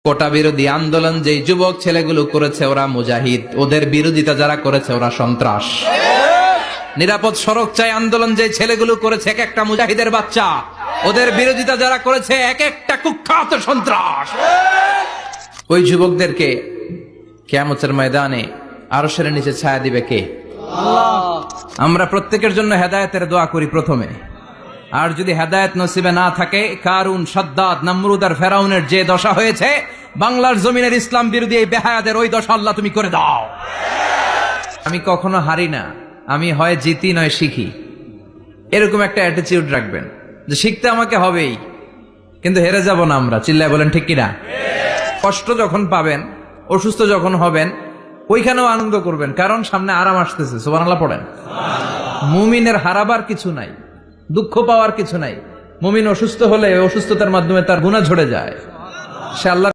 কোটা বিরোধী আন্দোলন যে যুবক ছেলেগুলো করেছে ওরা মুজাহিদ, ওদের বিরোধিতা যারা করেছে ওরা সন্ত্রাস। নিরাপদ সড়ক চাই আন্দোলন যে ছেলেগুলো করেছে এক একটা মুজাহিদের বাচ্চা, ওদের বিরোধিতা যারা করেছে এক একটা কুখ্যাত সন্ত্রাস। ওই যুবকদেরকে কিয়ামতের ময়দানে আরশের নিচে ছায়া দিবে কে? আল্লাহ। আমরা প্রত্যেকের জন্য হেদায়েতের দোয়া করি প্রথমে। আর যদি হেদায়েত নসিবে না থাকে, কারুন, সাদ্দাত, নমরুদ আর ফেরাউনের যে দশা হয়েছে, বাংলার জমিনের ইসলাম বিরোধী এই বেহায়াদের ওই দশা আল্লাহ তুমি করে দাও। আমি কখনো হারি না, আমি হয় জিতি নয় শিখি, এরকম একটা অ্যাটিটিউড রাখবেন যে শিখতে আমাকে হবেই, কিন্তু হেরে যাব না আমরা। চিল্লায় বলেন ঠিক কিনা? কষ্ট যখন পাবেন, অসুস্থ যখন হবেন, ওইখানেও আনন্দ করবেন, কারণ সামনে আরাম আসতেছে। সুবহানাল্লাহ পড়েন। মুমিনের হারাবার কিছু নাই, দুঃখ পাওয়ার কিছু নাই। মুমিন অসুস্থ হলে অসুস্থতার মাধ্যমে তার গুনাহ ঝরে যায়, সে আল্লাহ